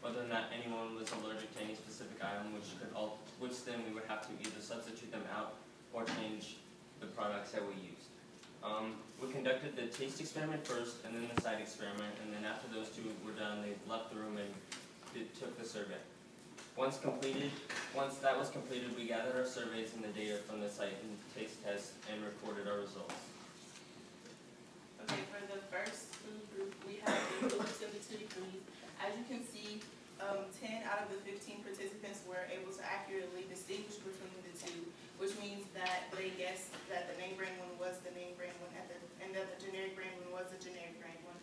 whether or not anyone was allergic to any specific item, which then we would have to either substitute them out or change the products that we used. We conducted the taste experiment first, and then the site experiment, and then after those two were done, they left the room and took the survey. Once that was completed, we gathered our surveys and the data from the site and taste test and recorded our results. Okay, for the first food group, we have the Phillips and the Tutti Frutti. As you can see, 10 out of the 15 participants were able to accurately distinguish between the two, which means that they guessed that the name brand one was the name brand one and that the generic brand one was the generic brand one.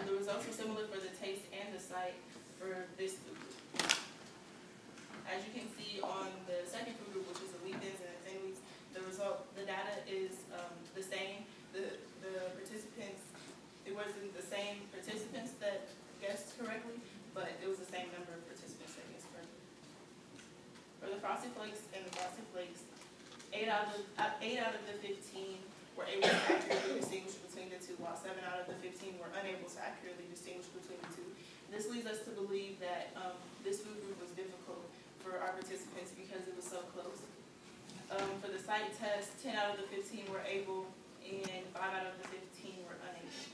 The results were similar for the taste and the site for this food group. As you can see on the second food group, which is the wheat thins and the thin wheats, the data is the same. The participants, it wasn't the same participants that guessed correctly, but it was the same number of participants that guessed correctly. For the Frosted Flakes and the Frosted Flakes, 8 out of the 15 were able to accurately distinguish between the two, while 7 out of the 15 were unable to accurately distinguish between the two. This leads us to believe that this food group was difficult for our participants because it was so close. For the site test, 10 out of the 15 were able, and 5 out of the 15 were unable.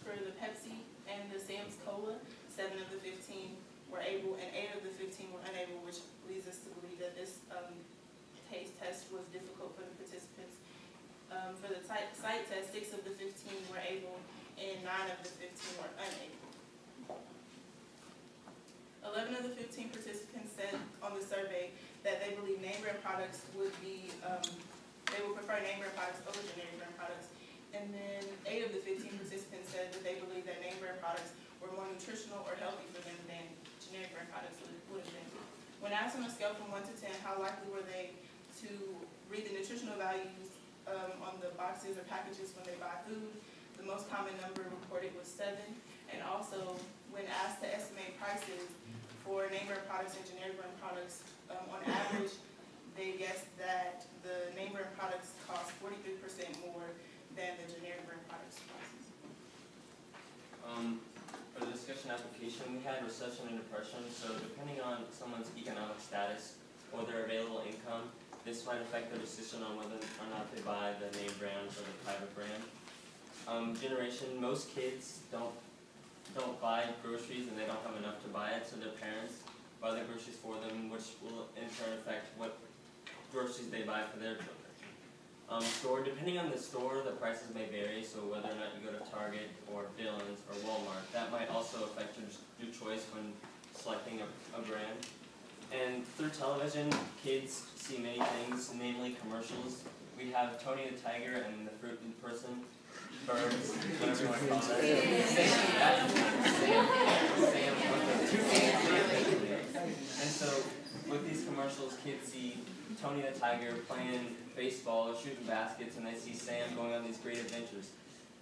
For the Pepsi and the Sam's Cola, 7 of the 15 were able, and 8 of the 15 were unable, which leads us to believe that this taste test was difficult for the participants. For the site test, 6 of the 15 were able, and 9 of the 15 were unable. 11 of the 15 participants said on the survey that they believe name brand products would be, they would prefer name brand products over generic brand products. And then 8 of the 15 participants said that they believe that name brand products were more nutritional or healthy for them than generic brand products would have been. When asked on a scale from 1 to 10, how likely were they to read the nutritional values on the boxes or packages when they buy food, the most common number reported was 7. And also, when asked to estimate prices for name brand products and generic brand products, on average, they guessed that the name brand products cost 43% more than the generic brand products prices. For the discussion application, we had recession and depression, so depending on someone's economic status or their available income, this might affect their decision on whether or not they buy the name brand or the private brand. Generation, most kids don't buy groceries and they don't have enough to buy it, so their parents buy the groceries for them, which will in turn affect what groceries they buy for their children. Depending on the store, the prices may vary, so whether or not you go to Target or Dillon's or Walmart, that might also affect your choice when selecting a brand. And through television, kids see many things, namely commercials. We have Tony the Tiger and the Fruit Person, Birds, whatever you want to call that. And so, with these commercials, kids see Tony the Tiger playing baseball or shooting baskets, and they see Sam going on these great adventures.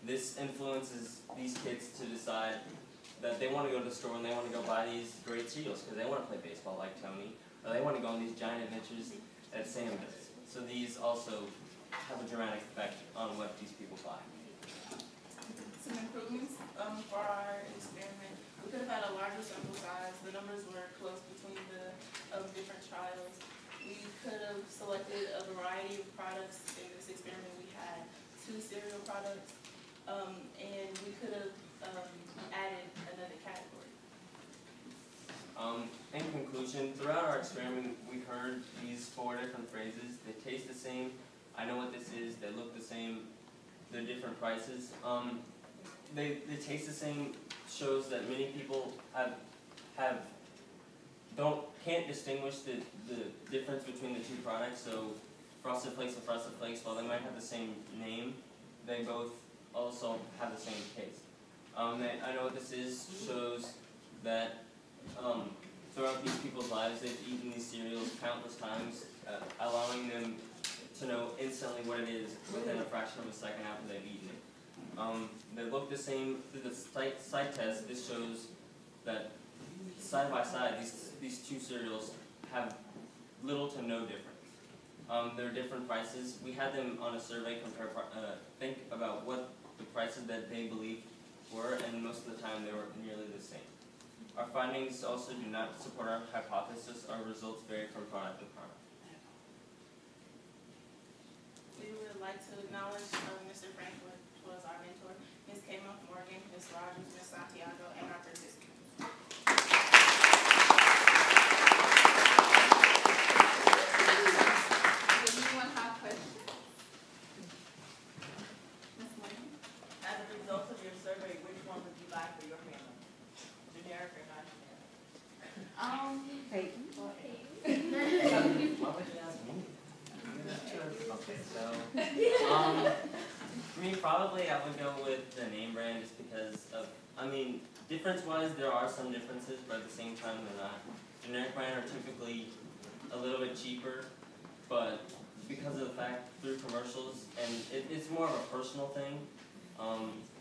This influences these kids to decide that they want to go to the store and they want to go buy these great cereals because they want to play baseball like Tony, or they want to go on these giant adventures that Sam does. So these also have a dramatic effect on what these people buy. Some improvements for our experiment. We could have had a larger sample size. The numbers were close between the different trials. We could have selected a variety of products. In this experiment, we had 2 cereal products, and we could have added another category. In conclusion, throughout our experiment, we heard these 4 different phrases. They taste the same. I know what this is. They look the same. They're different prices. They taste the same shows that many people can't distinguish the difference between the 2 products. So Frosted Flakes and Frosted Flakes, while they might have the same name, they both also have the same taste. I know what this is shows that throughout these people's lives, they've eaten these cereals countless times, allowing them to know instantly what it is within a fraction of a second after they've eaten it. They look the same through the site test. This shows that side by side, these 2 cereals have little to no difference. They're different prices. We had them on a survey think about what the prices that they believed were, and most of the time they were nearly the same. Our findings also do not support our hypothesis. Our results vary from product to product. We would like to acknowledge Mr. Franklin, who was our mentor, Ms. Kayma Morgan, Ms. Rogers, Ms. Santiago, and our participants. Does anyone have questions? Ms. Morgan? As a result of your survey, which one would you buy for your family? Generic or not generic? Peyton. Why would you ask me? Okay, so, for me, probably I would go with the name brand just because of, I mean, difference-wise, there are some differences, but at the same time, they're not. Generic brand are typically a little bit cheaper, but because of the fact through commercials, and it's more of a personal thing,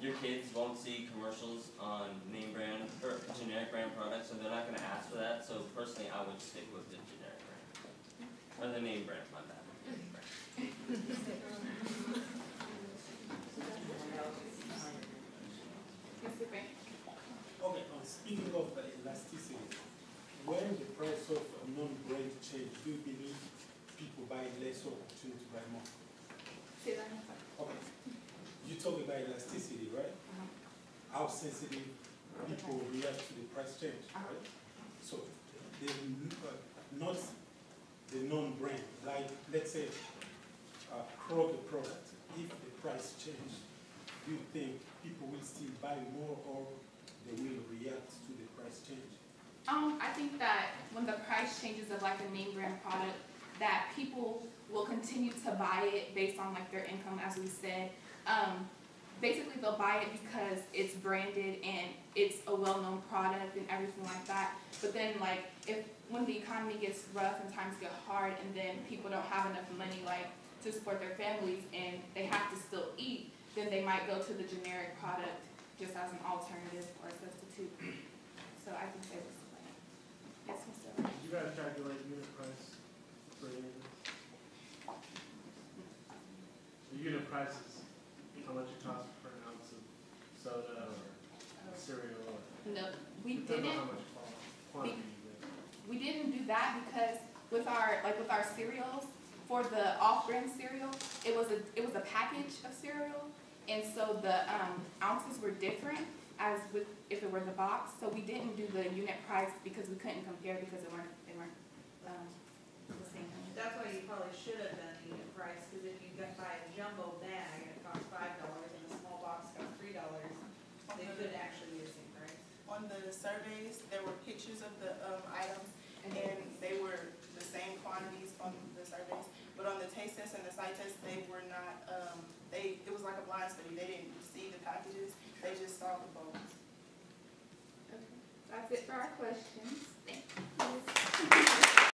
your kids won't see commercials on name brand or generic brand products, so they're not going to ask for that. So personally, I would stick with the generic brand or the name brand. My bad. Mr. Frank? Okay, speaking of elasticity, when the price of non-brand change, do you believe people buy less or continue to buy more? Say that again, sorry. Okay, you talk about elasticity, right? How sensitive people react to the price change, right? So, not the non-brand, like, let's say, Kroger product, if the price change, do you think people will still buy more or they will react to the price change? I think that when the price changes of like a name brand product, that people will continue to buy it based on like their income, as we said. Basically, they'll buy it because it's branded and it's a well-known product and everything like that. But then, like, when the economy gets rough and times get hard, and then people don't have enough money, like, to support their families, and they have to still eat, then they might go to the generic product just as an alternative or a substitute. So I think they was like, yes, Mr. Did you guys calculate unit price for any of this? The unit prices, how much it costs per ounce of soda or cereal or? No, we Depends didn't. on how much quantity you get. We didn't do that because with our cereals, for the off-brand cereal, it was a package of cereal, and so the ounces were different as with if it were the box. So we didn't do the unit price because we couldn't compare because they weren't the same. That's why you probably should have done unit price, because if you buy a jumbo bag, it costs $5 and a small box costs $3, they could actually be the same price. On the surveys, there were pictures of the items, and they were the same quantities on the surveys. But on the taste test and the sight test, they were not, it was like a blind study. They didn't see the packages, they just saw the bones. Okay. That's it for our questions.